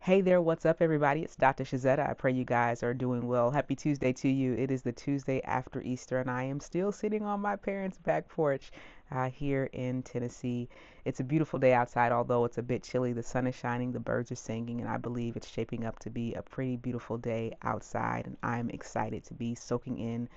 Hey there, what's up, everybody? It's Dr. Shazetta. I pray you guys are doing well. Happy Tuesday to you. It is the Tuesday after Easter, and I am still sitting on my parents' back porch here in Tennessee. It's a beautiful day outside, although it's a bit chilly. The sun is shining, the birds are singing, and I believe it's shaping up to be a pretty beautiful day outside. And I'm excited to be soaking in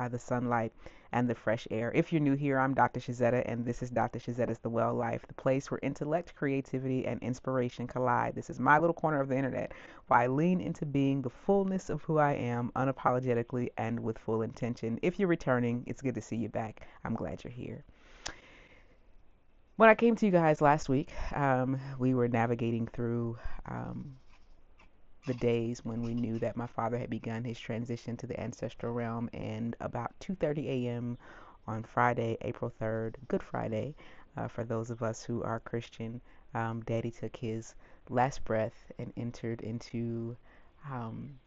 the sunlight and the fresh air. If you're new here, I'm Dr. Shazetta, and this is Dr. Shazetta's The Well Life, the place where intellect, creativity, and inspiration collide. This is my little corner of the internet where I lean into being the fullness of who I am, unapologetically and with full intention. If you're returning, it's good to see you back. I'm glad you're here. When I came to you guys last week, we were navigating through the days when we knew that my father had begun his transition to the ancestral realm, and about 2:30 a.m. on Friday, April 3rd, Good Friday, for those of us who are Christian, Daddy took his last breath and entered um,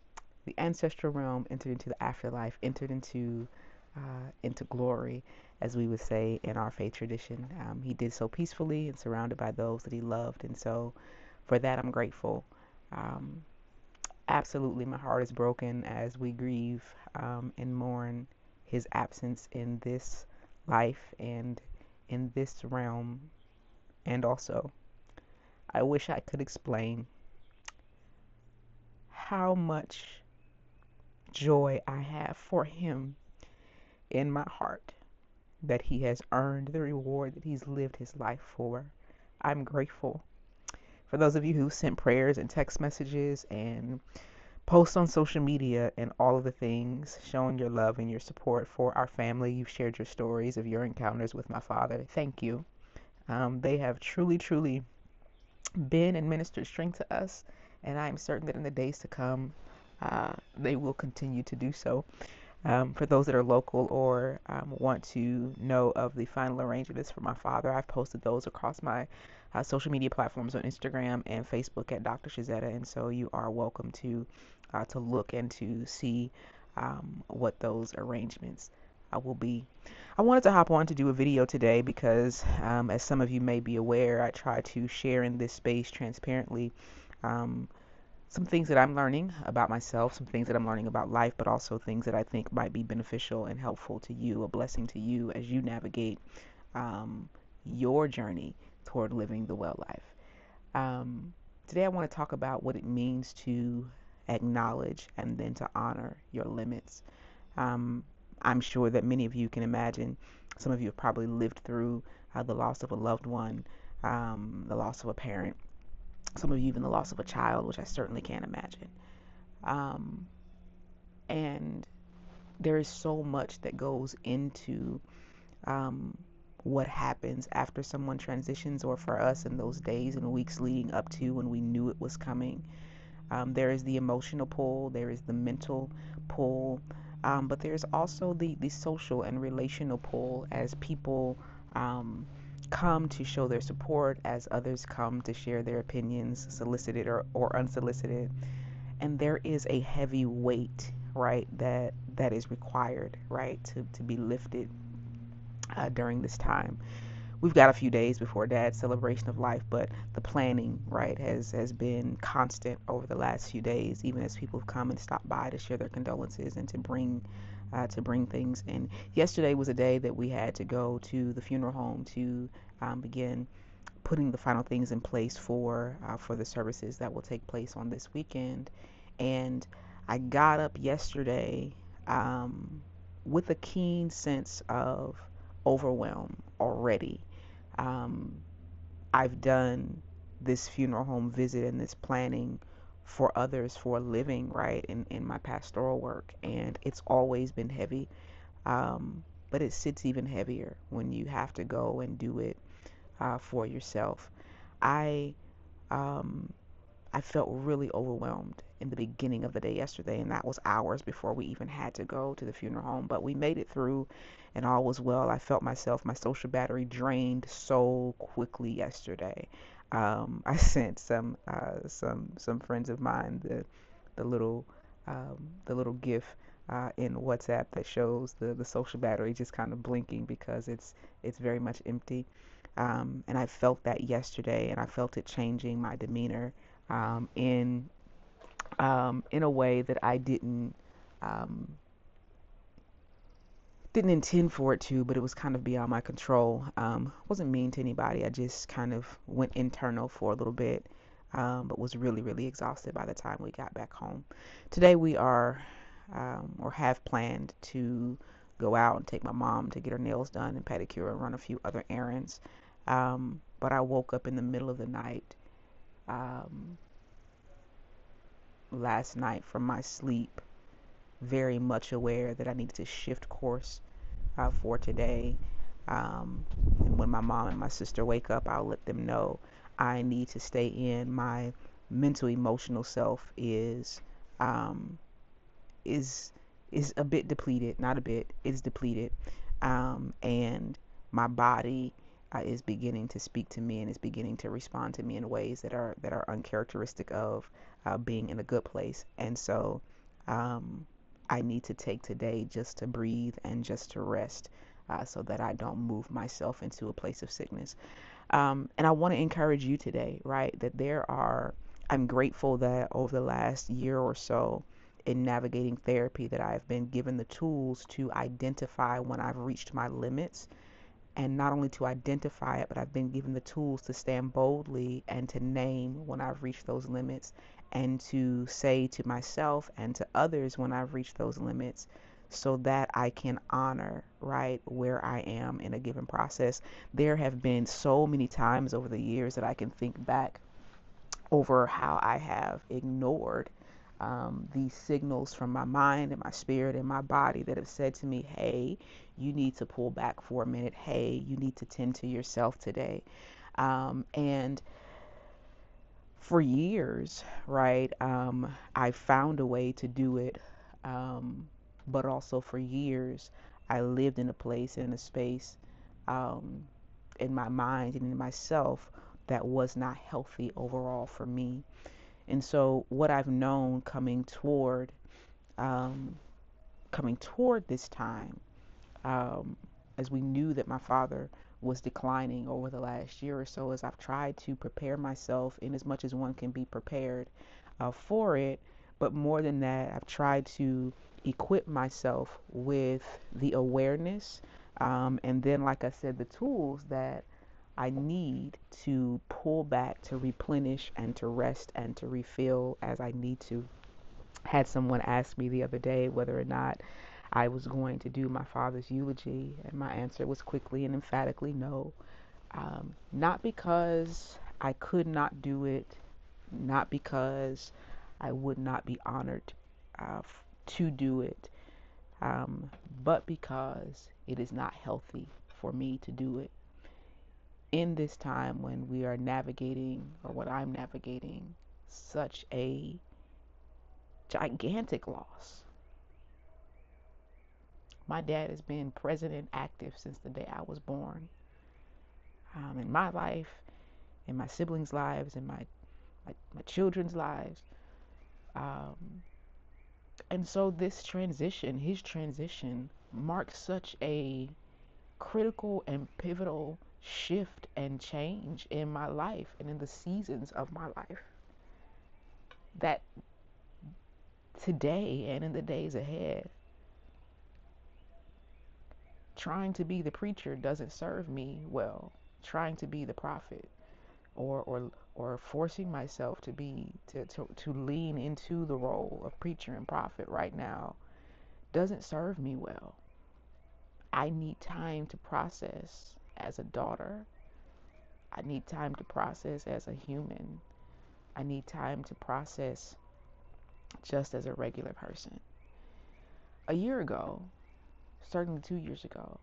the ancestral realm, entered into the afterlife, entered into glory, as we would say in our faith tradition. He did so peacefully and surrounded by those that he loved, and so for that I'm grateful. Um, Absolutely, my heart is broken as we grieve and mourn his absence in this life and in this realm. And also, I wish I could explain how much joy I have for him in my heart, that he has earned the reward that he's lived his life for. I'm grateful for those of you who sent prayers and text messages and posts on social media and all of the things showing your love and your support for our family. You've shared your stories of your encounters with my father. Thank you. They have truly, truly been and ministered strength to us, and I am certain that in the days to come, they will continue to do so. For those that are local or want to know of the final arrangements for my father, I've posted those across my social media platforms on Instagram and Facebook at Dr. Shazetta, and so you are welcome to look and to see what those arrangements will be. I wanted to hop on to do a video today because, as some of you may be aware, I try to share in this space transparently um, some things that I'm learning about myself, some things that I'm learning about life, but also things that I think might be beneficial and helpful to you, a blessing to you as you navigate um, your journey toward living the well life. Today, I want to talk about what it means to acknowledge and then to honor your limits. Um, I'm sure that many of you can imagine, some of you have probably lived through the loss of a loved one, the loss of a parent, some of you even the loss of a child, which I certainly can't imagine. Um, and there is so much that goes into um, what happens after someone transitions, or for us in those days and weeks leading up to when we knew it was coming. There is the emotional pull, there is the mental pull, but there's also the social and relational pull as people um, come to show their support, as others come to share their opinions, solicited or unsolicited. And there is a heavy weight, right, that is required, right, to be lifted during this time. We've got a few days before Dad's celebration of life, but the planning, right, has been constant over the last few days, even as people have come and stopped by to share their condolences and to bring things. And yesterday was a day that we had to go to the funeral home to begin putting the final things in place for the services that will take place on this weekend. And I got up yesterday with a keen sense of overwhelm already. um, I've done this funeral home visit and this planning for others for a living, right, in my pastoral work, and it's always been heavy. But it sits even heavier when you have to go and do it for yourself. I um, I felt really overwhelmed in the beginning of the day yesterday, and that was hours before we even had to go to the funeral home. But we made it through, and all was well. I felt my social battery drained so quickly yesterday. I sent some friends of mine the little the little GIF in WhatsApp that shows the social battery just kind of blinking because it's very much empty. And I felt that yesterday, and I felt it changing my demeanor in in a way that I um, didn't intend for it to, but it was kind of beyond my control. Wasn't mean to anybody. I just kind of went internal for a little bit, but was really, really exhausted by the time we got back home. Today we are, or have planned to go out and take my mom to get her nails done and pedicure and run a few other errands. But I woke up in the middle of the night um, last night from my sleep, very much aware that I needed to shift course for today. And when my mom and my sister wake up, I'll let them know I need to stay in. My mental emotional self um, is is a bit depleted, not a bit, it's depleted, and my body is beginning to speak to me and is beginning to respond to me in ways that are uncharacteristic of being in a good place. And so um, I need to take today just to breathe and just to rest, so that I don't move myself into a place of sickness. And I want to encourage you today, right? I'm grateful that over the last year or so in navigating therapy, that I've been given the tools to identify when I've reached my limits. And not only to identify it, but I've been given the tools to stand boldly and to name when I've reached those limits, and to say to myself and to others when I've reached those limits, so that I can honor, right, where I am in a given process. There have been so many times over the years that I can think back over how I have ignored these signals from my mind and my spirit and my body that have said to me, hey, you need to pull back for a minute. Hey, you need to tend to yourself today. And for years, right, I found a way to do it. But also for years, I lived in a place, in a space, um, in my mind and in myself, that was not healthy overall for me. And so what I've known um, coming toward this time, um, as we knew that my father was declining over the last year or so, as I've tried to prepare myself in as much as one can be prepared for it. But more than that, I've tried to equip myself with the awareness, and then, like I said, the tools that I need to pull back, to replenish, and to rest and to refill as I need to. Had someone ask me the other day whether or not I was going to do my father's eulogy, and my answer was quickly and emphatically no. Not because I could not do it, not because I would not be honored to do it, um, but because it is not healthy for me to do it in this time when we are navigating, or what I'm navigating, such a gigantic loss. My dad has been present and active since the day I was born, in my life, in my siblings' lives, in my children's lives. Um, and so this transition, his transition, marks such a critical and pivotal shift and change in my life and in the seasons of my life, that today and in the days ahead, trying to be the preacher doesn't serve me well. Trying to be the prophet, or forcing myself to lean into the role of preacher and prophet right now doesn't serve me well. I need time to process as a daughter. I need time to process as a human. I need time to process just as a regular person. A year ago, certainly 2 years ago,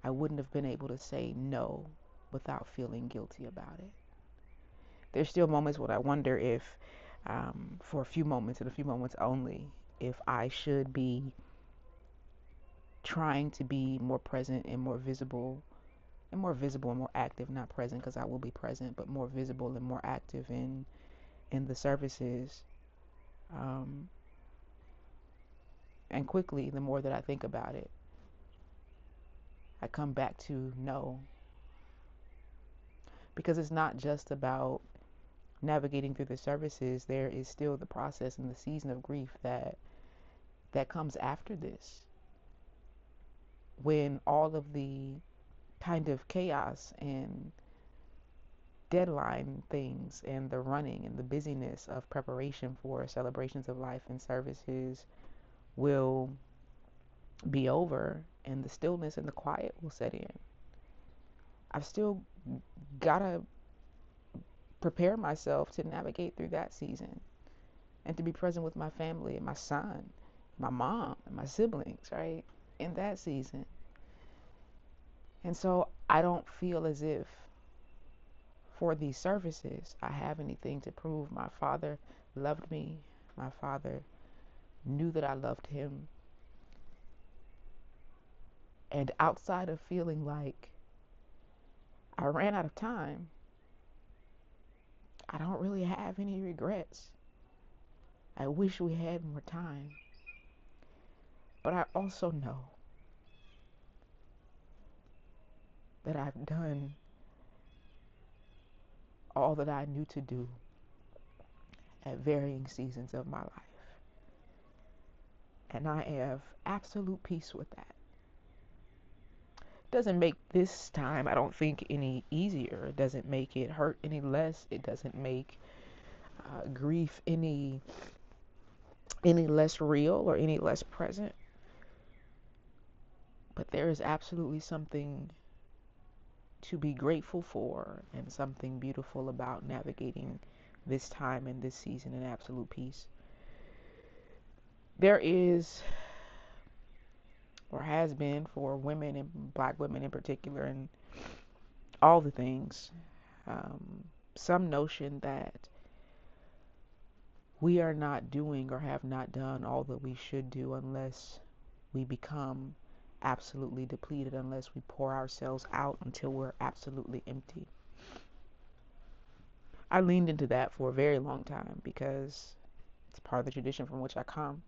I wouldn't have been able to say no without feeling guilty about it. There's still moments when I wonder if, for a few moments and a few moments only, if I should be trying to be more present and more visible, and more active, not present because I will be present, but more visible and more active in the services. Um, and quickly, the more that I think about it, I come back to no, because it's not just about navigating through the services, there is still the process and the season of grief that comes after this, when all of the kind of chaos and deadline things and the running and the busyness of preparation for celebrations of life and services will be over, and the stillness and the quiet will set in. I've still gotta prepare myself to navigate through that season and to be present with my family and my son, my mom, and my siblings, right? In that season. And so I don't feel as if for these services I have anything to prove. My father loved me. My father knew that I loved him. And outside of feeling like I ran out of time, I don't really have any regrets. I wish we had more time. But I also know that I've done all that I knew to do at varying seasons of my life. And I have absolute peace with that. It doesn't make this time, I don't think, any easier. It doesn't make it hurt any less. It doesn't make grief any less real or any less present. But there is absolutely something to be grateful for and something beautiful about navigating this time and this season in absolute peace. There is, or has been for women and black women in particular, and all the things, some notion that we are not doing or have not done all that we should do unless we become absolutely depleted, unless we pour ourselves out until we're absolutely empty. I leaned into that for a very long time because it's part of the tradition from which I come.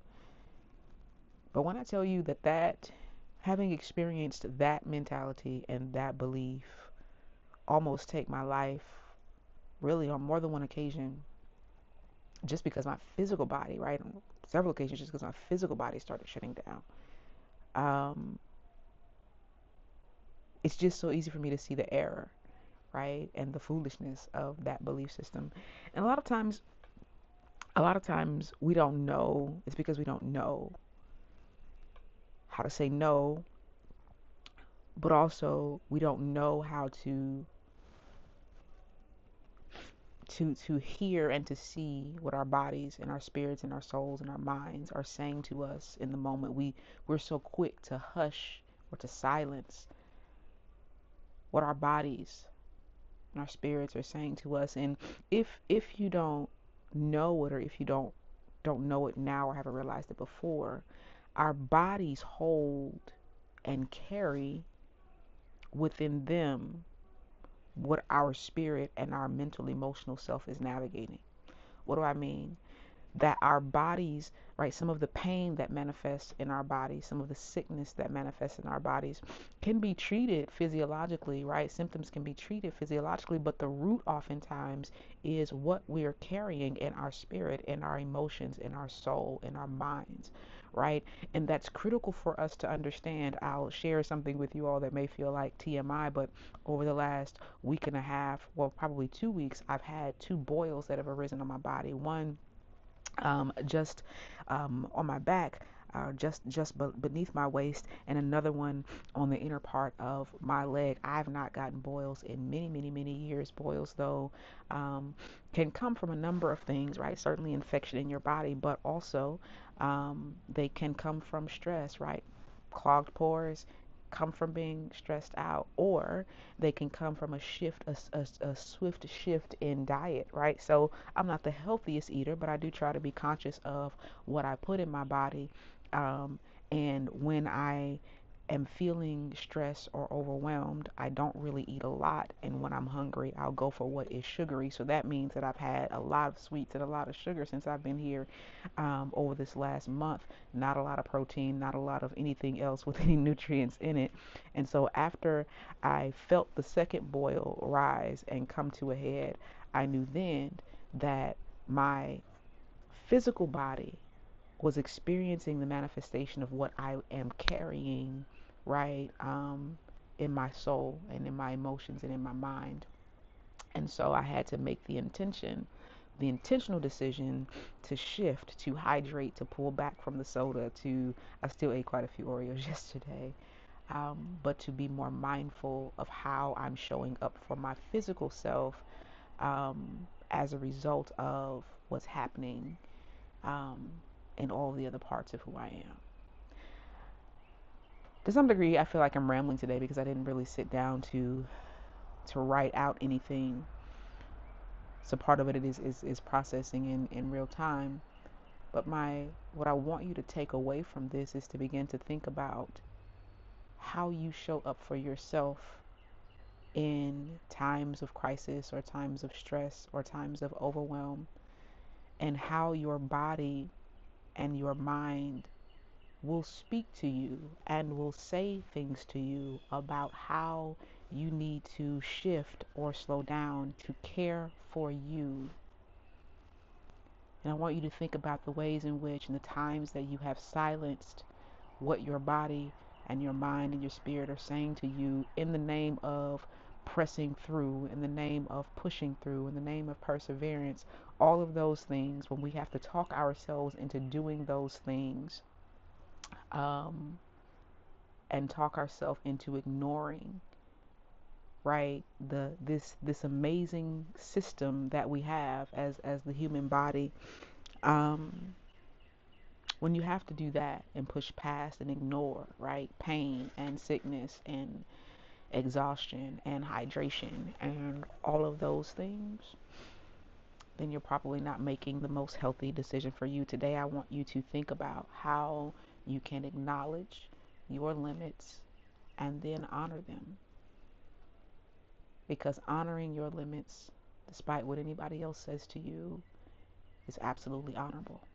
But when I tell you that having experienced that mentality and that belief almost take my life, really on more than one occasion, just because my physical body, right, on several occasions, just because my physical body started shutting down, it's just so easy for me to see the error, right, and the foolishness of that belief system. And a lot of times we don't know. It's because we don't know how to say no, but also we don't know how to hear and to see what our bodies and our spirits and our souls and our minds are saying to us in the moment. We're so quick to hush or to silence what our bodies and our spirits are saying to us. And if you don't know it, or if you don't know it now or haven't realized it before, our bodies hold and carry within them what our spirit and our mental emotional self is navigating. What do I mean? That our bodies, right, some of the pain that manifests in our bodies, some of the sickness that manifests in our bodies can be treated physiologically, right? Symptoms can be treated physiologically, but the root oftentimes is what we're carrying in our spirit, in our emotions, in our soul, in our minds, right? And that's critical for us to understand. I'll share something with you all that may feel like TMI, but over the last week and a half, well, probably 2 weeks, I've had two boils that have arisen on my body. One just on my back, just beneath my waist, and another one on the inner part of my leg. I've not gotten boils in many years. Boils, though, can come from a number of things, right? Certainly infection in your body, but also they can come from stress, right? Clogged pores come from being stressed out, or they can come from a swift shift in diet, right? So I'm not the healthiest eater, but I do try to be conscious of what I put in my body. And when I am feeling stressed or overwhelmed, I don't really eat a lot. And when I'm hungry, I'll go for what is sugary. So that means that I've had a lot of sweets and a lot of sugar since I've been here over this last month. Not a lot of protein, not a lot of anything else with any nutrients in it. And so after I felt the second boil rise and come to a head, I knew then that my physical body was experiencing the manifestation of what I am carrying, right, in my soul and in my emotions and in my mind. And so I had to make the intentional decision to shift, to hydrate, to pull back from the soda, I still ate quite a few Oreos yesterday, but to be more mindful of how I'm showing up for my physical self, as a result of what's happening, um, in all the other parts of who I am. To some degree, I feel like I'm rambling today because I didn't really sit down to write out anything. So part of it is processing in real time. But what I want you to take away from this is to begin to think about how you show up for yourself in times of crisis or times of stress or times of overwhelm, and how your body and your mind will speak to you and will say things to you about how you need to shift or slow down to care for you. And I want you to think about the ways in which, in the times that you have silenced what your body and your mind and your spirit are saying to you in the name of pressing through, in the name of pushing through, in the name of perseverance, all of those things, when we have to talk ourselves into doing those things, um, and talk ourselves into ignoring, right, this amazing system that we have as the human body. um, when you have to do that and push past and ignore, right, pain and sickness and exhaustion and hydration and all of those things, then you're probably not making the most healthy decision for you. Today, I want you to think about how you can acknowledge your limits and then honor them. Because honoring your limits, despite what anybody else says to you, is absolutely honorable.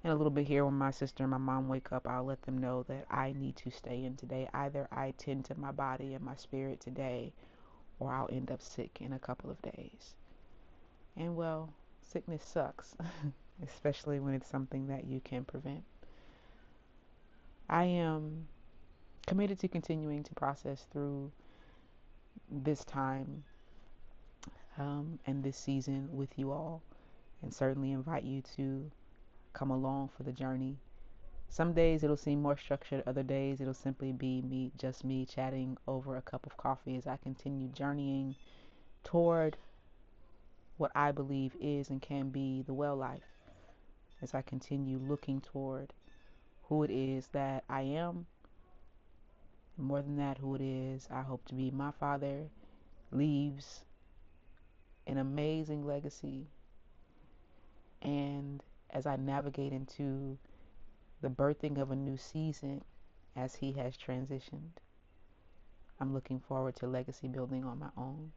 And a little bit here, when my sister and my mom wake up, I'll let them know that I need to stay in today. Either I tend to my body and my spirit today, or I'll end up sick in a couple of days. And well, sickness sucks, especially when it's something that you can prevent. I am committed to continuing to process through this time, and this season with you all, and certainly invite you to come along for the journey. Some days it'll seem more structured, other days it'll simply be just me chatting over a cup of coffee as I continue journeying toward what I believe is and can be the well life, as I continue looking toward who it is that I am, and more than that, who it is I hope to be. My father leaves an amazing legacy, and as I navigate into the birthing of a new season as he has transitioned, I'm looking forward to legacy building on my own.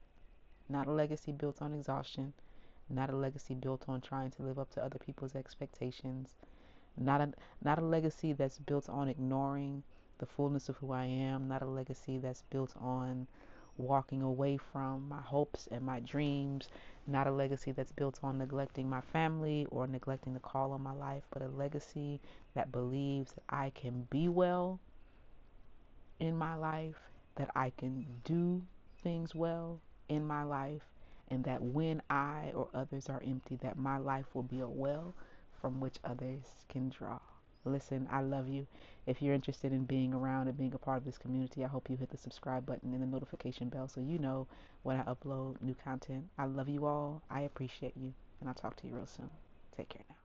Not a legacy built on exhaustion, not a legacy built on trying to live up to other people's expectations, not a legacy that's built on ignoring the fullness of who I am, not a legacy that's built on walking away from my hopes and my dreams, not a legacy that's built on neglecting my family or neglecting the call on my life, but a legacy that believes that I can be well in my life, that I can do things well in my life, and that when I or others are empty, that my life will be a well from which others can draw. Listen, I love you. If you're interested in being around and being a part of this community, I hope you hit the subscribe button and the notification bell so you know when I upload new content. I love you all. I appreciate you. And I'll talk to you real soon. Take care now.